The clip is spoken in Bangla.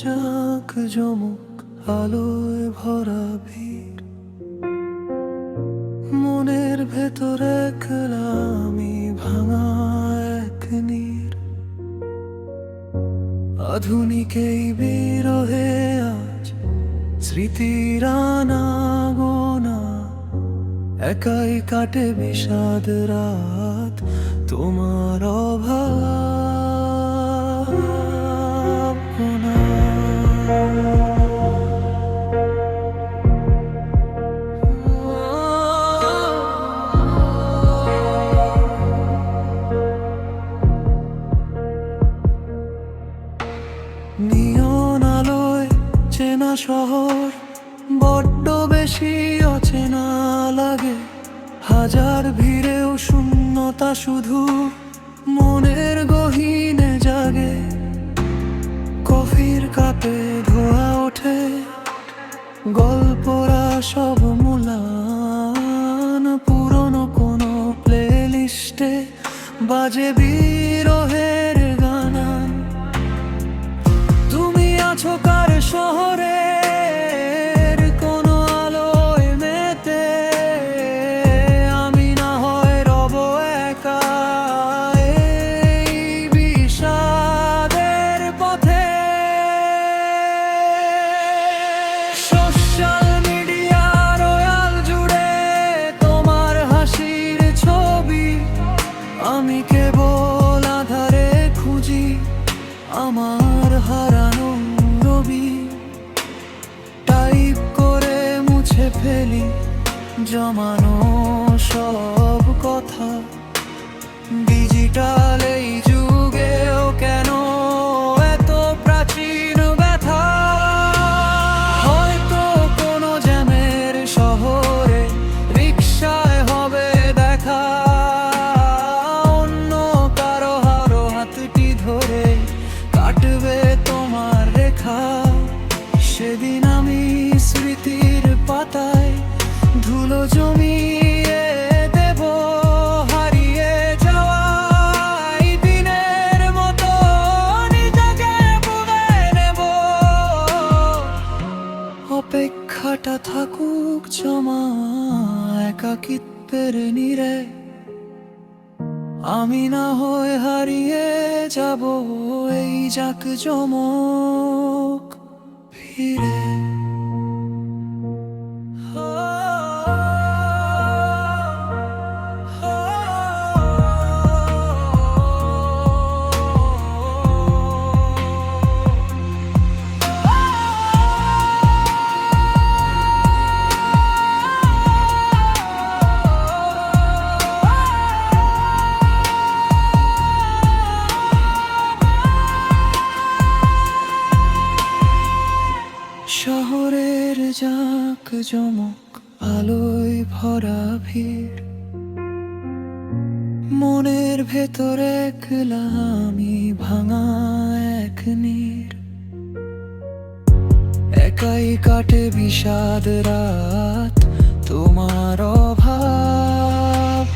জাঁক জমক আলোয় ভরা ভিড়, মনের ভেতরে একলা আমি ভাঙা এক নীর। আধুনিক এই বিরহে আজ স্মৃতির আনাগোনা, একাই কাটে বিষাদ রাত তোমার অভাবনা। নিয়ন আলোয় চেনা শহর বড্ড বেশি অচেনা লাগে, হাজার ভিড়েও শূন্যতা শুধু মনের গহীনে জাগে। কফির কাপে ধোয়া ওঠে, গল্পরা সব মুলান, পুরনো কোনো প্লেলিস্টে বাজে বিরহের গানা। তুমি আছো কার শহরে কোনো আলোয় মেতে, আমি না হয় রব একা এই বিষাদের পথে। সোশ্যাল মিডিয়া রয়াল জুড়ে তোমার হাসির ছবি, আমি কেবল আধারে খুঁজি আমার হারানো রবি। টাইপ করে মুছে ফেলি জমানো সব কথা, ডিজিটাল এই যুগেও কেন এত প্রাচীন ব্যথা। হয়তো কোনো জ্যামের শহরে রিকশায় হবে দেখা, অন্য কারো হারো হাতটি ধরে কাটবে তোমার রেখা। সেদিন আমি স্মৃতির পাতায় ধুলো জমিয়ে দেব, হারিয়ে যাওয়া এই দিনের মতো নিজেকে বুঝে নেব। অপেক্ষাটা থাকুক জমা একাকিত্বের নীড়ে, আমি না হয় হারিয়ে যাব এই জাঁক জমক ভিড়ে। শহরের জাঁক জমক আলোয় ভরা ভিড়, মনের ভেতরে একলা আমি ভাঙা এক নীর। একাই কাটে বিষাদ রাত তোমার অভাব।